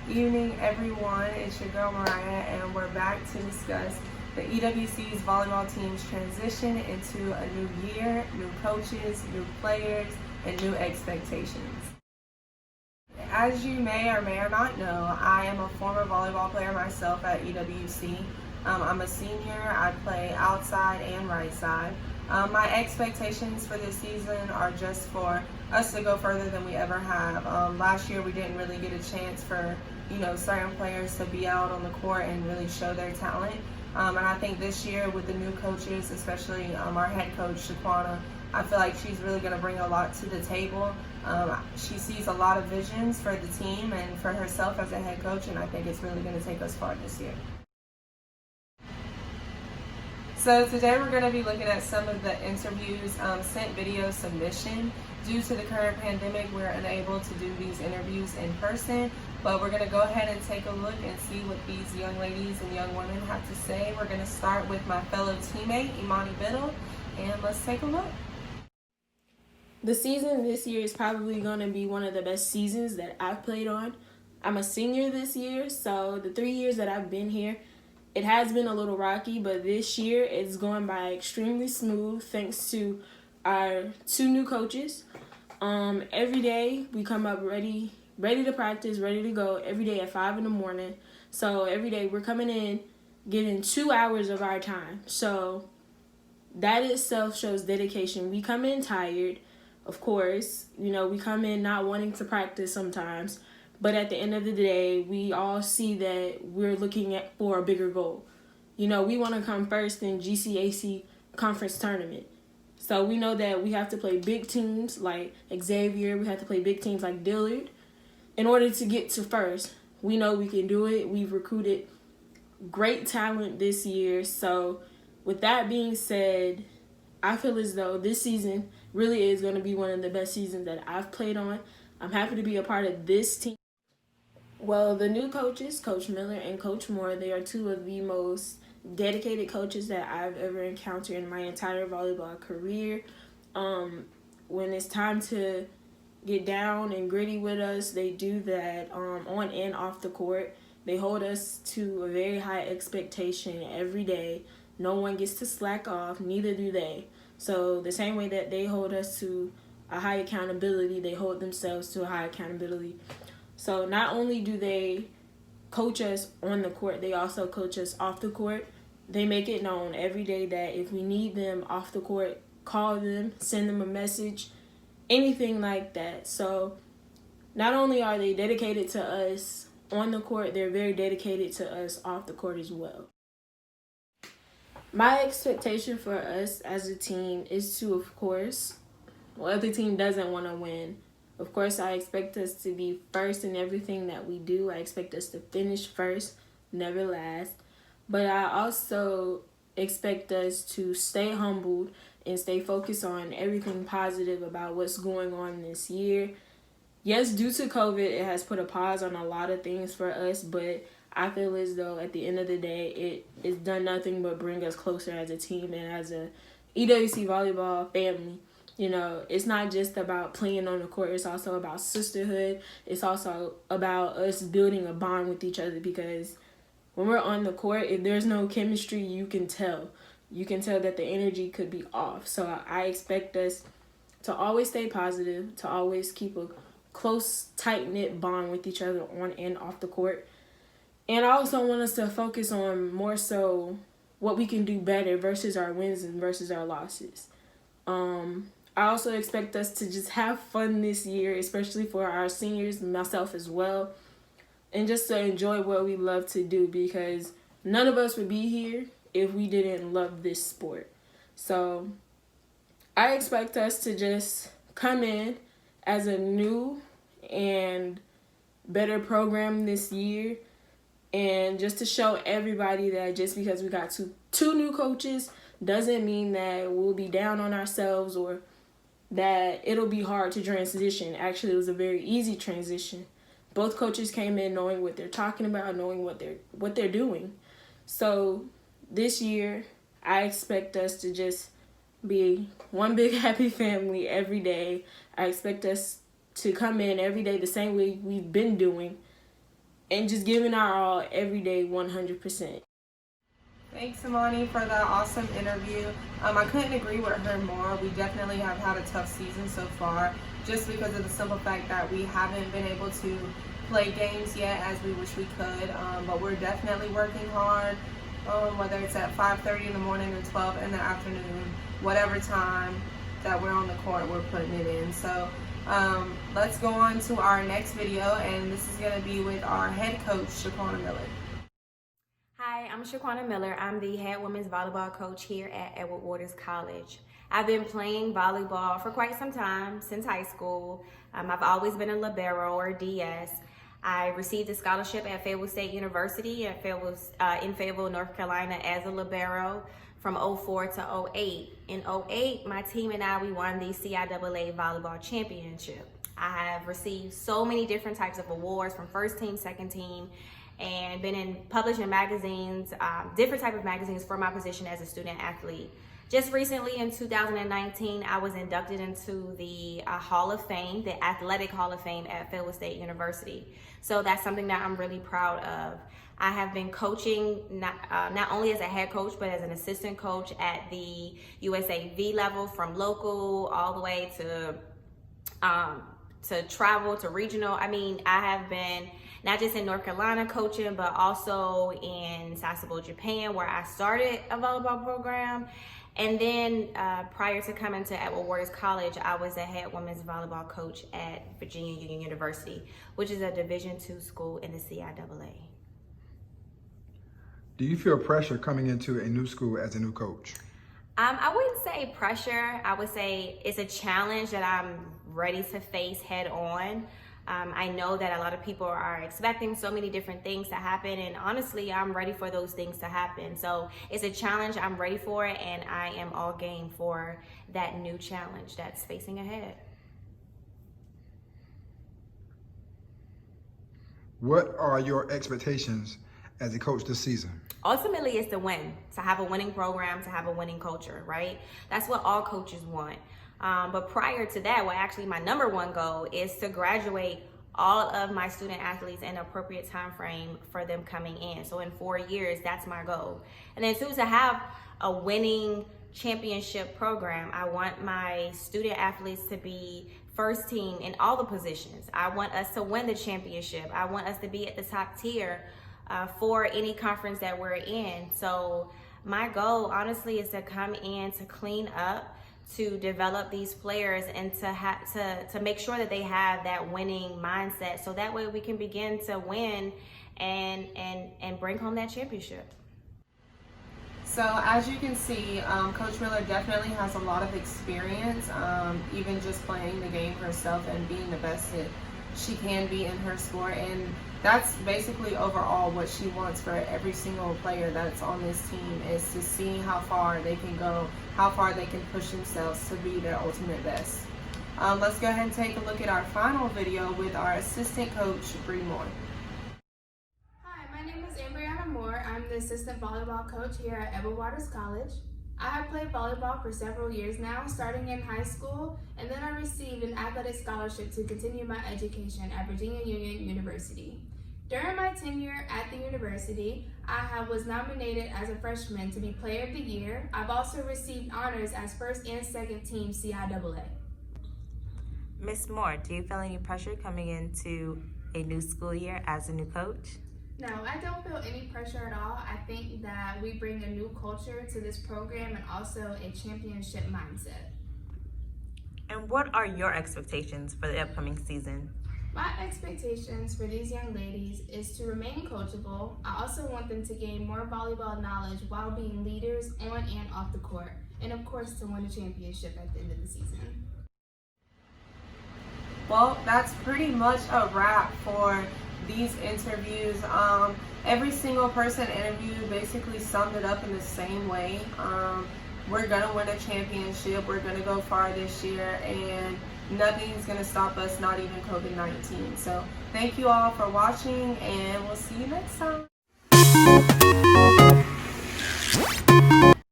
Evening, everyone. It's your girl Mariah, and we're back to discuss the EWC's volleyball team's transition into a new year, new coaches, new players, and new expectations. As you may or may not know, I am a former volleyball player myself at EWC. I'm a senior. I play outside and right side. My expectations for this season are just for us to go further than we ever have. Last year we didn't really get a chance for certain players to be out on the court and really show their talent. And I think this year with the new coaches, especially our head coach, Shaquana, I feel like she's really going to bring a lot to the table. She sees a lot of visions for the team and for herself as a head coach, and I think it's really going to take us far this year. So today we're going to be looking at some of the interviews sent video submission. Due to the current pandemic, we're unable to do these interviews in person, but we're going to go ahead and take a look and see what these young ladies and young women have to say. We're going to start with my fellow teammate, Imani Biddle, and let's take a look. The season this year is probably going to be one of the best seasons that I've played on. I'm a senior this year, so the 3 years that I've been here, it has been a little rocky, but this year it's going by extremely smooth thanks to our 2 new coaches. Every day we come up ready to practice, ready to go every day at 5 in the morning. So every day we're coming in, getting 2 hours of our time. So that itself shows dedication. We come in tired, of course. We come in not wanting to practice sometimes. But at the end of the day, we all see that we're looking for a bigger goal. We want to come first in GCAC conference tournament. So we know that we have to play big teams like Xavier. We have to play big teams like Dillard in order to get to first. We know we can do it. We've recruited great talent this year. So with that being said, I feel as though this season really is going to be one of the best seasons that I've played on. I'm happy to be a part of this team. Well, the new coaches, Coach Miller and Coach Moore, they are 2 of the most dedicated coaches that I've ever encountered in my entire volleyball career. When it's time to get down and gritty with us, they do that on and off the court. They hold us to a very high expectation every day. No one gets to slack off, neither do they. So the same way that they hold us to a high accountability, they hold themselves to a high accountability. So not only do they coach us on the court, they also coach us off the court. They make it known every day that if we need them off the court, call them, send them a message, anything like that. So not only are they dedicated to us on the court, they're very dedicated to us off the court as well. My expectation for us as a team is to, of course, if the team doesn't want to win, of course, I expect us to be first in everything that we do. I expect us to finish first, never last. But I also expect us to stay humbled and stay focused on everything positive about what's going on this year. Yes, due to COVID, it has put a pause on a lot of things for us, but I feel as though at the end of the day, it's done nothing but bring us closer as a team and as a EWC volleyball family. It's not just about playing on the court. It's also about sisterhood. It's also about us building a bond with each other, because when we're on the court, if there's no chemistry, you can tell. You can tell that the energy could be off. So I expect us to always stay positive, to always keep a close, tight-knit bond with each other on and off the court. And I also want us to focus on more so what we can do better versus our wins and versus our losses. I also expect us to just have fun this year, especially for our seniors and myself as well, and just to enjoy what we love to do, because none of us would be here if we didn't love this sport. So I expect us to just come in as a new and better program this year, and just to show everybody that just because we got two new coaches doesn't mean that we'll be down on ourselves or that it'll be hard to transition. Actually, it was a very easy transition. Both coaches came in knowing what they're talking about, knowing what they're doing. So this year, I expect us to just be one big happy family every day. I expect us to come in every day the same way we've been doing and just giving our all every day 100%. Thanks, Imani, for that awesome interview. I couldn't agree with her more. We definitely have had a tough season so far, just because of the simple fact that we haven't been able to play games yet as we wish we could. But we're definitely working hard, whether it's at 5:30 in the morning or 12 in the afternoon, whatever time that we're on the court, we're putting it in. So let's go on to our next video, and this is going to be with our head coach, Shaquana Miller. Hi, I'm Shaquana Miller. I'm the head women's volleyball coach here at Edward Waters College. I've been playing volleyball for quite some time, since high school. I've always been a libero or DS. I received a scholarship at Fayetteville State University in Fayetteville, North Carolina as a libero from 04 to 08. In 08, my team and I, we won the CIAA Volleyball Championship. I have received so many different types of awards from first team, second team, and been published in magazines, different type of magazines for my position as a student athlete. Just recently in 2019, I was inducted into the Hall of Fame, the Athletic Hall of Fame at Fayetteville State University. So that's something that I'm really proud of. I have been coaching not only as a head coach, but as an assistant coach at the USAV level, from local all the way to travel to regional. I mean, I have been not just in North Carolina coaching, but also in Sasebo, Japan, where I started a volleyball program. And then prior to coming to Edward Waters College, I was a head women's volleyball coach at Virginia Union University, which is a Division II school in the CIAA. Do you feel pressure coming into a new school as a new coach? I wouldn't say pressure. I would say it's a challenge that I'm ready to face head on. I know that a lot of people are expecting so many different things to happen, and honestly, I'm ready for those things to happen. So it's a challenge, I'm ready for it, and I am all game for that new challenge that's facing ahead. What are your expectations as a coach this season? Ultimately, it's to win, to have a winning program, to have a winning culture, right? That's what all coaches want. But prior to that, well, actually my number one goal is to graduate all of my student athletes in an appropriate time frame for them coming in. So in 4 years, that's my goal. And then two, to have a winning championship program. I want my student athletes to be first team in all the positions. I want us to win the championship. I want us to be at the top tier for any conference that we're in. So my goal, honestly, is to come in to clean up, to develop these players, and to make sure that they have that winning mindset, so that way we can begin to win and bring home that championship. So as you can see, Coach Miller definitely has a lot of experience, even just playing the game herself and being the best that she can be in her sport. And that's basically overall what she wants for every single player that's on this team, is to see how far they can go, how far they can push themselves to be their ultimate best. Let's go ahead and take a look at our final video with our assistant coach, Bree Moore. Hi, my name is Ambriana Moore. I'm the assistant volleyball coach here at Edward Waters College. I have played volleyball for several years now, starting in high school, and then I received an athletic scholarship to continue my education at Virginia Union University. During my tenure at the university, I was nominated as a freshman to be Player of the Year. I've also received honors as first and second team CIAA. Ms. Moore, do you feel any pressure coming into a new school year as a new coach? No, I don't feel any pressure at all. I think that we bring a new culture to this program and also a championship mindset. And what are your expectations for the upcoming season? My expectations for these young ladies is to remain coachable. I also want them to gain more volleyball knowledge while being leaders on and off the court, and of course to win a championship at the end of the season. Well, that's pretty much a wrap for these interviews. Every single person interviewed basically summed it up in the same way. We're gonna win a championship, we're gonna go far this year, and nothing's gonna stop us, not even COVID-19. So thank you all for watching, and we'll see you next time.